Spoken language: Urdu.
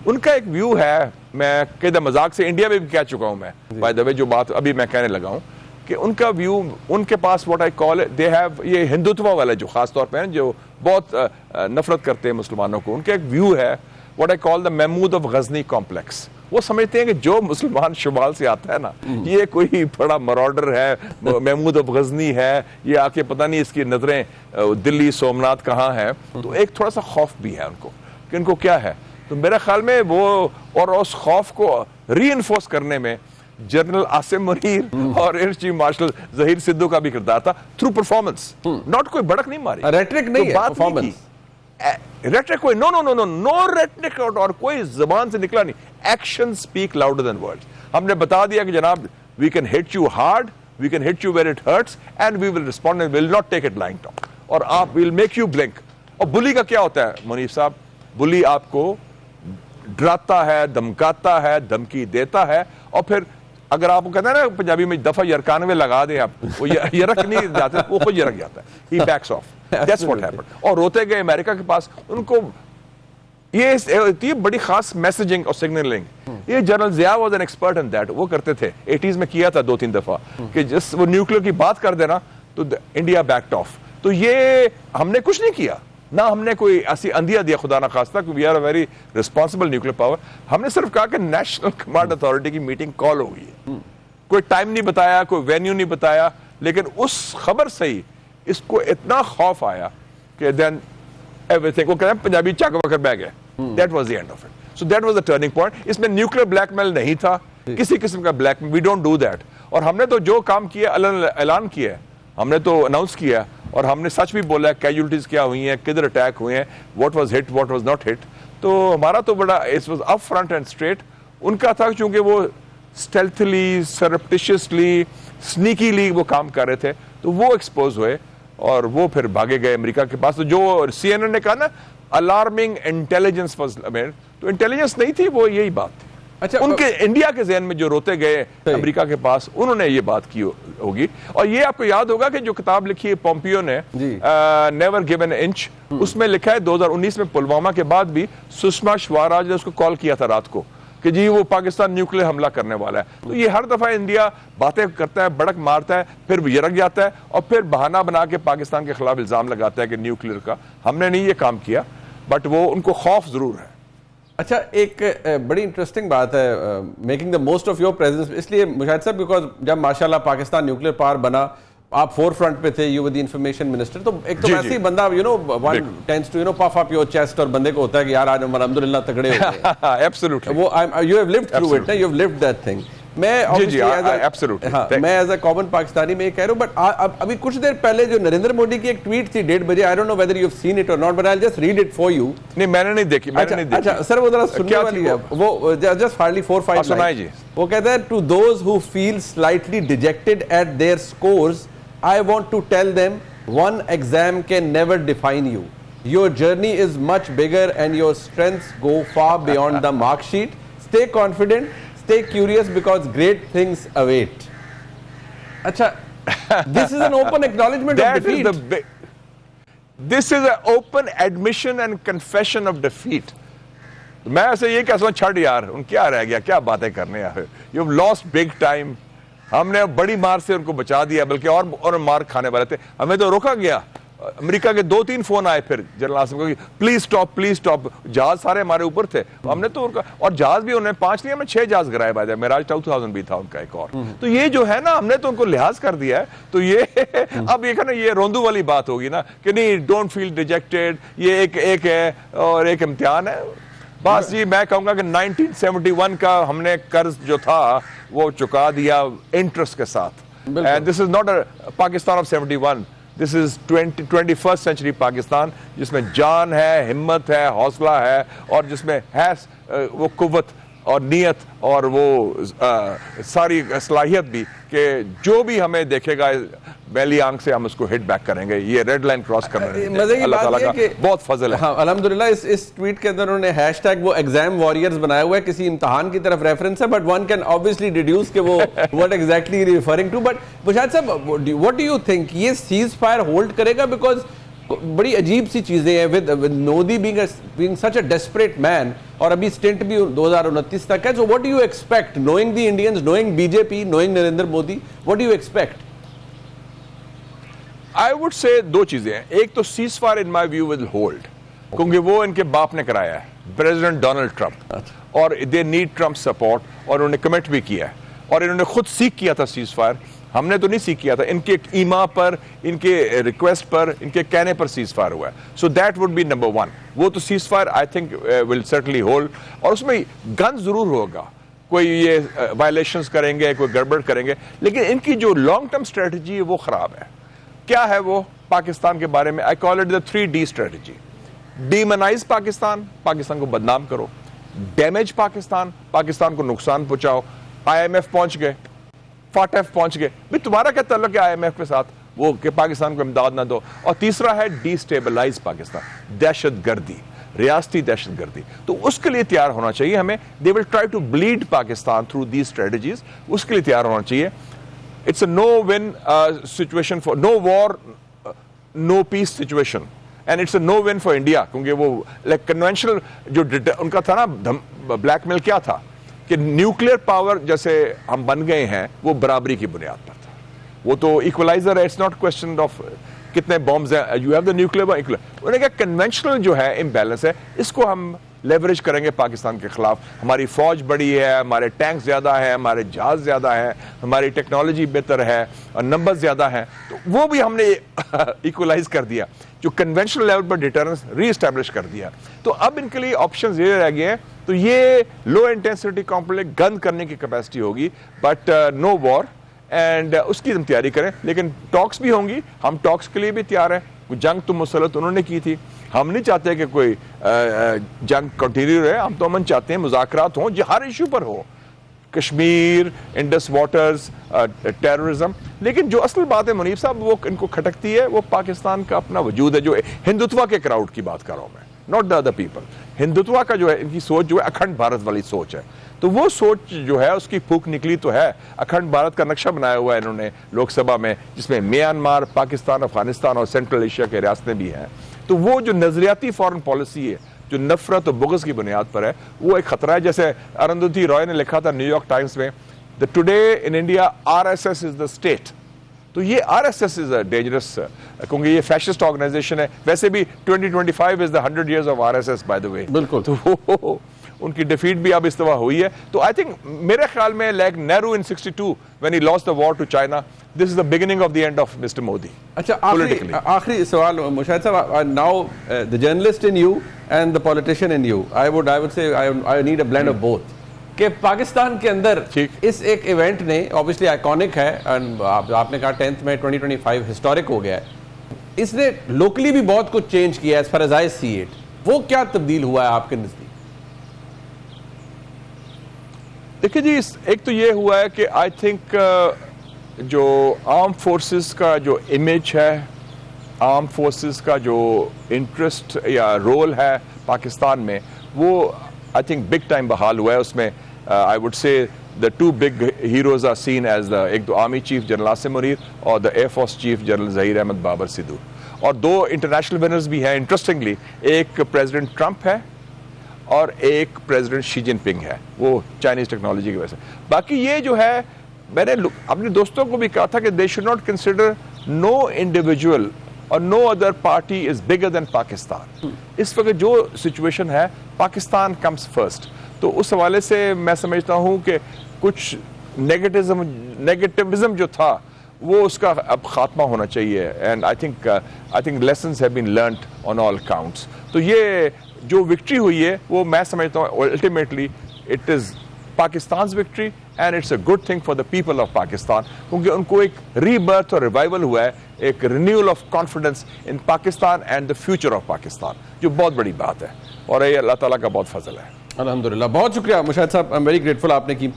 ان کا ایک ویو ہے, میں کئی دفعہ مذاق سے انڈیا میں بھی کہہ چکا ہوں میں, بائی دا وے جو بات ابھی میں کہنے لگا ہوں, کہ ان کا ویو, ان کے پاس what I call they have, یہ ہندوتوا والا جو خاص طور پہ ہیں جو بہت نفرت کرتے ہیں مسلمانوں کو, ان کا ایک ویو ہے what I call the Mahmud of Ghazni complex. وہ سمجھتے ہیں کہ جو مسلمان شمال سے آتا ہے نا, یہ کوئی بڑا مراڈر ہے, محمود آف غزنی ہے, یہ آ کے پتہ نہیں اس کی نظریں دلی سومناتھ کہاں ہے. تو ایک تھوڑا سا خوف بھی ہے ان کو کہ ان کو کیا ہے. تو میرے خیال میں وہ, اور اس خوف کو ری انفورس کرنے میں جنرل عاصم منیر اور air chief marshal Zaheer Sidhu کا بھی کردار تھا, تھرو پرفارمنس, ناٹ کوئی بڑک نہیں ماری, ریٹرک نہیں ہے, پرفارمنس. ریٹرک کوئی نو ریٹرک, اور کوئی زبان سے نکلا نہیں. Action speak louder than words. ہم نے بتا دیا کہ جناب we can hit you hard, we can hit you where it hurts, and we will respond and will not take it lying talk, اور آپ ول میک یو بلنک. اور بلی کا کیا ہوتا ہے منیف صاحب, بلی آپ کو ڈراتا ہے, دھمکاتا ہے, دھمکی دیتا ہے, اور پھر اگر آپ کو کہتے ہیں نا پنجابی میں دفعہ یرکانوے لگا دیں آپ, وہ یرک نہیں جاتے, وہ خود یرک جاتا ہے, he backs off. That's what happened. اور روتے گئے امریکہ کے پاس, ان کو یہ بڑی خاص میسجنگ اور سگنلنگ. یہ general Zia was an expert in that, وہ کرتے تھے 80s میں, کیا تھا 2-3 دفعہ, کہ جس وہ نیوکلیر کی بات کر دینا تو انڈیا بیکڈ آف. تو یہ ہم نے کچھ نہیں کیا, نہ ہم نے کوئی ایسی اندھیا دیا خدا نہ خواستہ, کہ we are a very responsible nuclear power. ہم نے صرف کہا کہ نیشنل کمانڈ اتھارٹی کی میٹنگ کال ہو گئی ہے, کوئی ٹائم نہیں بتایا, کوئی وینیو نہیں بتایا, لیکن اس خبر سے ہی اس کو اتنا خوف آیا کہ دین ایوری تھنگ, وہ کہتے ہیں پنجابی چک وکر بہ گئے. That was the end of it. So that was the turning point. اس میں نیوکلیر بلیک میل نہیں تھا, کسی قسم کا blackmail, we don't do that. اور ہم نے تو جو کام کیا اعلان کیا ہے, ہم نے تو اناؤنس کیا, اور ہم نے سچ بھی بولا ہے کیجولٹیز کیا ہوئی ہیں, کدھر اٹیک ہوئے ہیں, what was hit, what was not hit. تو ہمارا تو بڑا it was up front and straight. ان کا تھا چونکہ وہ اسٹیلتھلی, سرپٹیشیسلی, سنیکیلی وہ کام کر رہے تھے, تو وہ ایکسپوز ہوئے, اور وہ پھر بھاگے گئے امریکہ کے پاس. تو جو سی این این نے کہا نا الارمنگ انٹیلیجنس واز میڈ, تو انٹیلیجنس نہیں تھی, وہ یہی بات تھی. اچھا, ان کے انڈیا کے ذہن میں جو روتے گئے امریکہ کے پاس, انہوں نے یہ بات کی ہوگی. اور یہ آپ کو یاد ہوگا کہ جو کتاب لکھی ہے پومپیو نے, نیور گیو این انچ, اس میں لکھا ہے 2019 میں پلوامہ کے بعد بھی سشما سوراج نے اس کو کال کیا تھا رات کو کہ جی وہ پاکستان نیوکلیر حملہ کرنے والا ہے. تو یہ ہر دفعہ انڈیا باتیں کرتا ہے, بڑک مارتا ہے, پھر وہ یرک جاتا ہے, اور پھر بہانہ بنا کے پاکستان کے خلاف الزام لگاتا ہے کہ نیوکلیر کا. ہم نے نہیں یہ کام کیا, بٹ وہ ان کو خوف ضرور ہے. اچھا, ایک بڑی انٹرسٹنگ بات ہے making the most of your presence, اس لیے مشاہد صاحب بیکاز جب ماشاءاللہ پاکستان نیوکلیر پاور بنا, آپ فور فرنٹ پہ تھے, you were the information minister, تو ایک تو ویسے ہی بندہ one tends to puff up your chest, اور بندے کو ہوتا ہے کہ یار آج ہم الحمدللہ تگڑے ہو گئے. ایبسولوٹلی, وہ you have lived through it, you have lived that thing. میں ایز اے کامن پاکستانی میں یہ کہہ رہا ہوں, بٹ ابھی کچھ دیر پہلے جو نریندر مودی کی ایک ٹویٹ تھی 1:30 بجے, I don't know whether you have seen it اور not, but I will just read it for you. نہیں میں نے نہیں دیکھی. اچھا سر, وہ ذرا سننے والی ہے, وہ جسٹ ہارڈلی 4-5 لائن. وہ کہتا ہے, to those who feel slightly dejected at their scores, I want to tell them one exam can never define you. Your journey is much bigger and your strengths go far beyond the mark sheet. Stay confident, stay curious because great things await. Acha, this is an open acknowledgement of defeat. This is an open admission and confession of defeat. میں ایسے یہ کہتا ہوں, چھڑ یار, ان کیا رہ گیا, کیا باتیں کرنے یار, you've lost big time. ہم نے بڑی مار سے ان کو بچا دیا, بلکہ اور مار کھانے والے تھے, ہمیں تو روکا گیا. امریکہ کے 2-3 فون آئے پھر جنرل عاصم کو, پلیز سٹاپ, پلیز سٹاپ. جہاز سارے ہمارے اوپر تھے, ہم نے تو ان کا, اور جہاز بھی انہوں نے 5 نہیں, ہمیں 6 جہاز گرائے باجا, میراج 2000 بھی تھا ان کا ایک اور. تو یہ جو ہے نا, ہم نے تو ان کو لحاظ کر دیا ہے. تو یہ اب یہ نا, یہ روندو والی بات ہوگی نا کہ نہیں, ڈونٹ فیل ڈیجیکٹڈ, یہ ایک ہے اور ایک امتحان ہے. بس جی میں کہوں گا کہ 1971 کا ہم نے قرض جو تھا وہ چکا دیا انٹرسٹ کے ساتھ. And this is not a Pakistan of 71. This is 21st century Pakistan, جس میں جان ہے, ہمت ہے, حوصلہ ہے, اور جس میں ہے وہ قوت اور نیت اور وہ ساری صلاحیت بھی کہ جو بھی ہمیں دیکھے گا بیلی آنکھ سے ہم اس کو ہٹ بیک کریں گے. یہ ریڈ لائن کراس کر رہے ہیں, اللہ تعالیٰ کا بہت فضل ہے. ہاں الحمدللہ. اس ٹویٹ کے اندر انہوں نے ہیش ٹیگ وہ ایگزام واریئرز بنایا ہوا ہے, کسی امتحان کی طرف ریفرنس ہے, but one can obviously deduce کہ وہ what exactly referring to. بٹ مشاہد صاحب, what do you think, یہ سیز فائر ہولڈ کرے گا؟ بیکاز بڑی عجیب سی چیزیں ہیں with Modi being such a desperate man, اور ابھی سٹنٹ بھی 2029 تک ہے. So what do you expect, knowing the Indians, knowing BJP, knowing Narendra Modi, what do you expect? I would say دو چیزیں ہیں. ایک تو ceasefire in my view will hold, کیونکہ وہ ان کے باپ نے کرایا ہے, پریزیڈنٹ ڈونلڈ ٹرمپ, اور دے نیڈ ٹرمپ سپورٹ, اور انہوں نے کمٹ بھی کیا ہے, اور انہوں نے خود سیکھ کیا تھا سیز فائر. ہم نے تو نہیں سیکھ کیا تھا, ان کے ایما پر, ان کے ریکویسٹ پر, ان کے کہنے پر سیز فائر ہوا ہے. So that would be number one. وہ تو ceasefire I think will certainly hold, اور اس میں گن ضرور ہوگا, کوئی یہ وائلیشنز کریں گے, کوئی گڑبڑ کریں گے, لیکن ان کی جو لانگ ٹرم اسٹریٹجی ہے وہ خراب ہے. کیا ہے وہ پاکستان کے بارے میں؟ I call it the 3D strategy. Demonize Pakistan, Pakistan کو بدنام کرو. ڈیمیج پاکستان, پاکستان کو نقصان پہنچاؤ. IMF پہنچ گئے, FATF پہنچ گئے, بھی تمہارا کیا تعلق ہے IMF کے ساتھ, وہ کہ پاکستان کو امداد نہ دو. اور تیسرا ہے ڈی اسٹیبلائز پاکستان, دہشت گردی, ریاستی دہشت گردی. تو اس کے لیے تیار ہونا چاہیے ہمیں. They will try to bleed Pakistan through these strategies. اس کے لیے تیار ہونا چاہیے. It's a no-win situation for no war, no peace situation, and it's a no-win for India. کیونکہ وہ like conventional جو ان کا تھا نا بلیک میل, کیا تھا کہ نیوکلیئر پاور جیسے ہم بن گئے ہیں وہ برابری کی بنیاد پر تھا. وہ تو ایکولائزر ہے, اٹس ناٹ کوشچن آف کتنے بامز ہیں, یو ہیو دا نیوکلیئر. انہوں نے کہا کنونشنل جو ہے امبیلنس ہے, اس کو ہم لیوریج کریں گے پاکستان کے خلاف. ہماری فوج بڑی ہے, ہمارے ٹینک زیادہ ہیں, ہمارے جہاز زیادہ ہیں, ہماری ٹیکنالوجی بہتر ہے, اور نمبر زیادہ ہیں. تو وہ بھی ہم نے ایکولائز کر دیا, جو کنونشنل لیول پر ڈیٹرنس ری اسٹیبلش کر دیا. تو اب ان کے لیے آپشنز یہ رہ گئے ہیں. تو یہ لو انٹینسٹی کانفلکٹ گن کرنے کی کیپیسٹی ہوگی, بٹ نو وار, اینڈ اس کی ہم تیاری کریں. لیکن ٹاکس بھی ہوں گی, ہم ٹاکس کے لیے بھی تیار ہیں. جنگ تو مسلط انہوں نے کی تھی, ہم نہیں چاہتے کہ کوئی جنگ کنٹینیو رہے. ہم تو امن چاہتے ہیں, مذاکرات ہوں جو ہر ایشو پر ہو, کشمیر, انڈس واٹرز, ٹیررزم. لیکن جو اصل بات ہے منیب صاحب, وہ ان کو کھٹکتی ہے, وہ پاکستان کا اپنا وجود ہے. جو ہندوتوا کے کراؤڈ کی بات کر رہا ہوں میں, not the other people. Hindutva کا جو ہے ان کی سوچ جو ہے اکھنڈ بھارت والی سوچ ہے. تو وہ سوچ جو ہے اس کی پھوک نکلی تو ہے. اکھنڈ بھارت کا نقشہ بنایا ہوا ہے انہوں نے لوک سبھا میں, جس میں میانمار, پاکستان, افغانستان اور سینٹرل ایشیا کے ریاستیں بھی ہیں. تو وہ جو نظریاتی فارن پالیسی ہے جو نفرت و بغض کی بنیاد پر ہے, وہ ایک خطرہ ہے. جیسے ارندھتی رائے نے لکھا تھا نیو یارک ٹائمز میں, that today in India RSS is the state. تو یہ RSS is a dangerous, کیونکہ یہ فیشسٹ آرگنائزیشن ہے. ویسے بھی 2025 is the 100 years of RSS by the way. بالکل. تو ان کی ڈیفیٹ بھی اب استوا ہوئی ہے. تو آئی تھنک میرے خیال میں like Nehru in 62 when he lost the war to China, this is the beginning of the end of Mr. Modi. اچھا, آخری سوال مشاہد صاحب. Now the journalist in you and the politician in you, I would say I need a blend of both. کہ پاکستان کے اندر اس ایک ایونٹ نے obviously iconic ہے, آپ نے کہا 10th میں 2025 ہسٹورک ہو گیا ہے, اس نے لوکلی بھی بہت کچھ چینج کیا as far as I see it. وہ کیا تبدیل ہوا ہے آپ کے نزدیک؟ دیکھیں جی, ایک تو یہ ہوا ہے کہ آئی تھنک جو آرم فورسز کا جو امیج ہے, آرم فورسز کا جو انٹرسٹ یا رول ہے پاکستان میں, وہ آئی تھنک بگ ٹائم بحال ہوا ہے. اس میں I would say the two big heroes are seen as ایک تو army chief general Asim Munir اور the air force chief general Zaheer Ahmed Babar Sidhu. اور دو انٹرنیشنل ونرز بھی ہیں انٹرسٹنگلی, ایک پریزیڈنٹ ٹرمپ ہے اور ایک پریزیڈنٹ شی جن پنگ ہے, وہ چائنیز ٹیکنالوجی کی وجہ سے. باقی یہ جو ہے, میں نے اپنے دوستوں کو بھی کہا تھا کہ they should not consider no individual اور no other party is bigger than Pakistan. اس وقت جو سچویشن ہے, پاکستان comes first. تو اس حوالے سے میں سمجھتا ہوں کہ کچھ نیگیٹیوزم جو تھا وہ اس کا اب خاتمہ ہونا چاہیے. And I think lessons have been learned on all counts. تو یہ جو وکٹری ہوئی ہے وہ میں سمجھتا ہوں ultimately it is Pakistan's victory and it's a good thing for the people of Pakistan, کیونکہ ان کو ایک ری برتھ اور ریوائول ہوا ہے, ایک renewal of confidence in Pakistan and the future of Pakistan, جو بہت بڑی بات ہے, اور یہ اللہ تعالیٰ کا بہت فضل ہے. الحمدللہ. بہت شکریہ مشاہد صاحب, آئی ایم ویری گریٹفل, آپ نے قیمتی